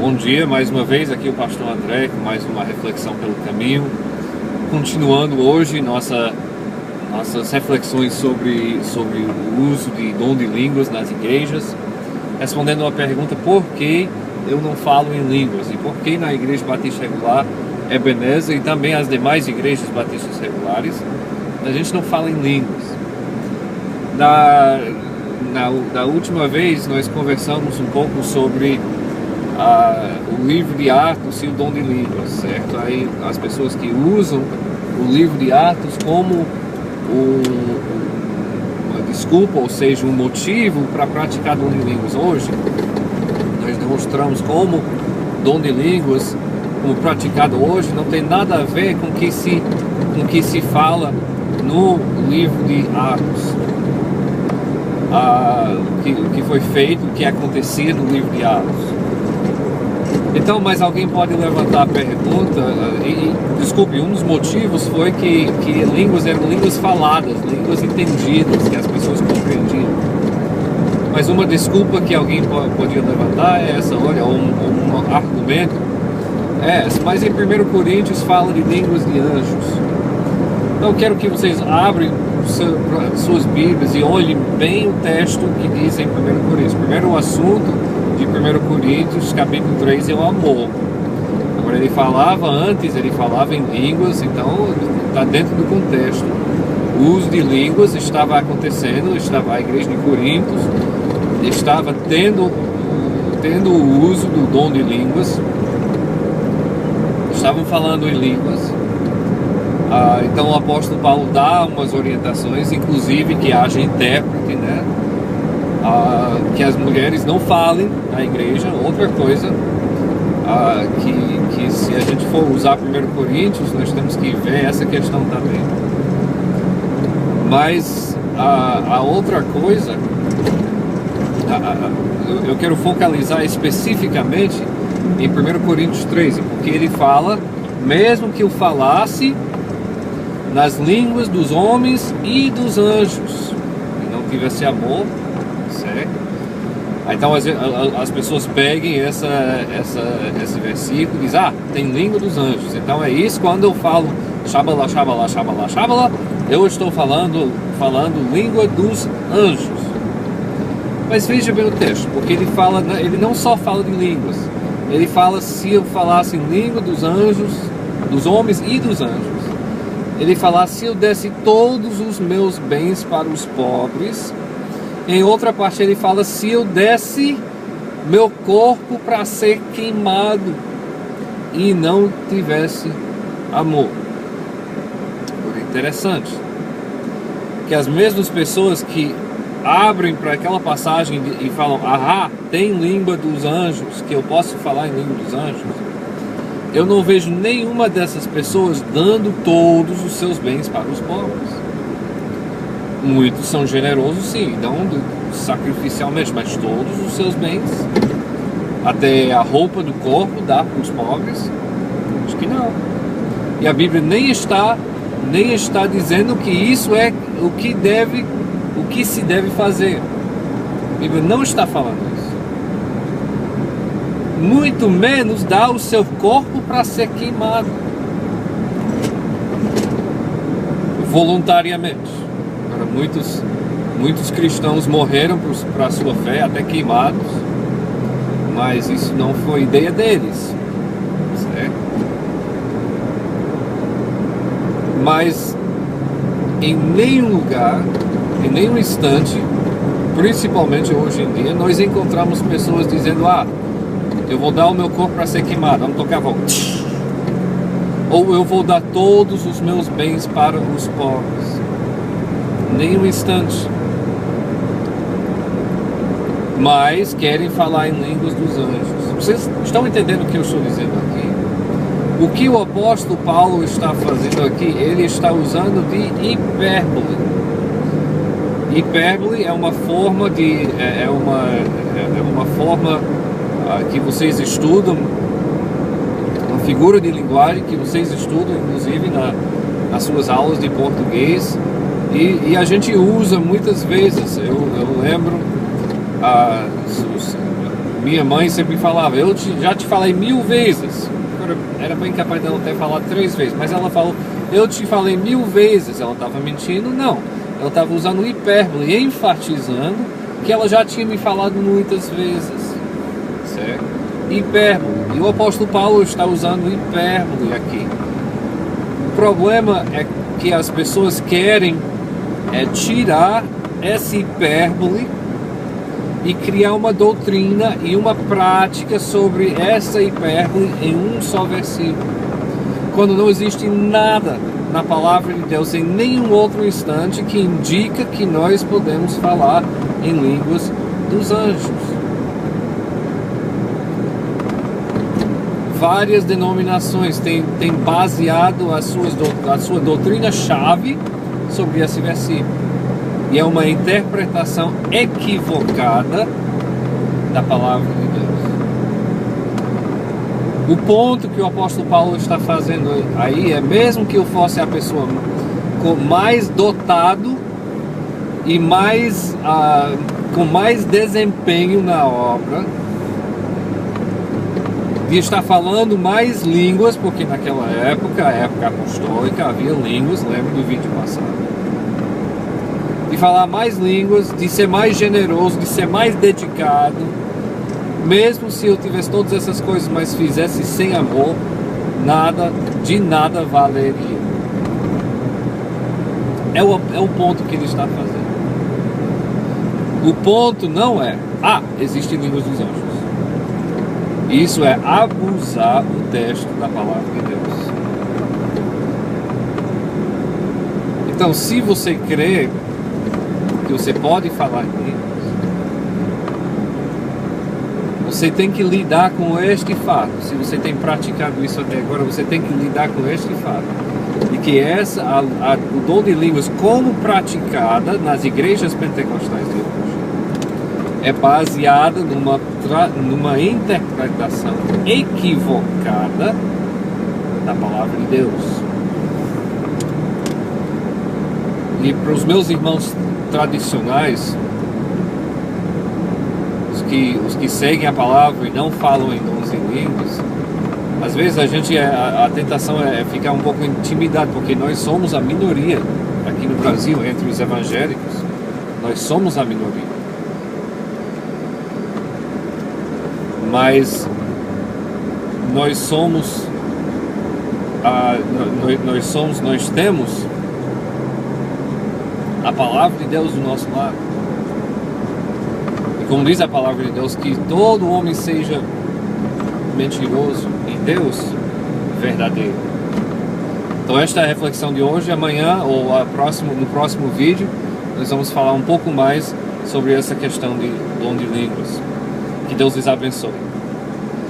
Bom dia, mais uma vez, aqui o pastor André com mais uma reflexão pelo caminho. Continuando hoje nossas reflexões sobre o uso de dom de línguas nas igrejas, respondendo uma pergunta: por que eu não falo em línguas? E por que na Igreja Batista Regular Ebenezer e também as demais igrejas batistas regulares a gente não fala em línguas? Na última vez nós conversamos um pouco sobre o livro de Atos e o dom de línguas, certo? Aí as pessoas que usam o livro de Atos como uma desculpa, ou seja, um motivo para praticar dom de línguas. Hoje nós demonstramos como dom de línguas, como praticado hoje, não tem nada a ver com o que se fala no livro de Atos. O que foi feito, o que acontecia no livro de Atos. Então, mas alguém pode levantar a pergunta, desculpe, um dos motivos foi que línguas eram línguas faladas, línguas entendidas, que as pessoas compreendiam. Mas uma desculpa que alguém podia levantar é essa, olha, um argumento é essa, mas em 1 Coríntios fala de línguas de anjos. Então eu quero que vocês abrem suas Bíblias e olhem bem o texto que diz em 1 Coríntios. Primeiro o assunto de 1 Coríntios, capítulo 3, é o amor. Agora ele falava em línguas, então está dentro do contexto. O uso de línguas estava acontecendo, a igreja de Coríntios estava tendo o uso do dom de línguas, estavam falando em línguas. Então o apóstolo Paulo dá umas orientações, inclusive que haja intérprete, né? Que as mulheres não falem na igreja. Outra coisa, que se a gente for usar 1 Coríntios, nós temos que ver essa questão também. Mas a outra coisa, eu quero focalizar especificamente em 1 Coríntios 13, porque ele fala, mesmo que eu falasse nas línguas dos homens e dos anjos e não tivesse amor, certo? Então as pessoas peguem esse versículo e dizem, tem língua dos anjos, então é isso. Quando eu falo Shabala, Shabala, Shabala, Shabala, eu estou falando língua dos anjos. Mas veja bem o texto, porque ele não só fala de línguas, ele fala se eu falasse em língua dos anjos, dos homens e dos anjos. Ele fala, se eu desse todos os meus bens para os pobres. Em outra parte ele fala, se eu desse meu corpo para ser queimado e não tivesse amor. Interessante que as mesmas pessoas que abrem para aquela passagem e falam, tem língua dos anjos, que eu posso falar em língua dos anjos, eu não vejo nenhuma dessas pessoas dando todos os seus bens para os pobres. Muitos são generosos, sim, dão sacrificialmente, mas todos os seus bens, até a roupa do corpo, dá para os pobres? Acho que não. E a Bíblia nem está dizendo que isso é o que se deve fazer. A Bíblia não está falando isso. Muito menos dá o seu corpo para ser queimado voluntariamente. Agora, muitos cristãos morreram para a sua fé, até queimados, mas isso não foi ideia deles, certo? Mas em nenhum lugar, em nenhum instante, principalmente hoje em dia, nós encontramos pessoas dizendo, eu vou dar o meu corpo para ser queimado, vamos tocar a volta. Ou eu vou dar todos os meus bens para os pobres. Nem um instante. Mas querem falar em línguas dos anjos. Vocês estão entendendo o que eu estou dizendo aqui? O que o apóstolo Paulo está fazendo aqui? Ele está usando de hipérbole. Hipérbole é uma forma que vocês estudam, uma figura de linguagem que vocês estudam, inclusive nas suas aulas de português, e a gente usa muitas vezes. Eu lembro Minha mãe sempre falava, já te falei 1000 vezes. Agora, era bem capaz dela ter falado 3 vezes, mas ela falou, eu te falei 1000 vezes. Ela estava mentindo? Não. Ela estava usando hipérbole, enfatizando que ela já tinha me falado muitas vezes. Certo? Hipérbole. E o apóstolo Paulo está usando hipérbole aqui. O problema é que as pessoas querem tirar essa hipérbole e criar uma doutrina e uma prática sobre essa hipérbole em um só versículo, quando não existe nada na palavra de Deus em nenhum outro instante que indica que nós podemos falar em línguas dos anjos. Várias denominações têm baseado a sua doutrina-chave sobre esse versículo. E é uma interpretação equivocada da palavra de Deus. O ponto que o apóstolo Paulo está fazendo aí é, mesmo que eu fosse a pessoa com mais dotado e com mais desempenho na obra, de estar falando mais línguas, porque naquela época, a época apostólica, havia línguas, lembra do vídeo passado. De falar mais línguas, de ser mais generoso, de ser mais dedicado, mesmo se eu tivesse todas essas coisas, mas fizesse sem amor, de nada valeria. É o ponto que ele está fazendo. O ponto não é, existem línguas dos anjos. Isso é abusar o texto da palavra de Deus. Então, se você crê que você pode falar em línguas, você tem que lidar com este fato. Se você tem praticado isso até agora, você tem que lidar com este fato. E que o dom de línguas, como praticada nas igrejas pentecostais de hoje, é baseada numa interpretação equivocada da palavra de Deus. E para os meus irmãos tradicionais, os que seguem a palavra e não falam em dons e línguas, às vezes a tentação é ficar um pouco intimidado, porque nós somos a minoria aqui no Brasil, entre os evangélicos, nós somos a minoria. Mas nós temos a palavra de Deus do nosso lado. E como diz a palavra de Deus, que todo homem seja mentiroso e Deus verdadeiro. Então esta é a reflexão de hoje. Amanhã ou no próximo vídeo nós vamos falar um pouco mais sobre essa questão de dom de línguas. Que Deus lhes abençoe.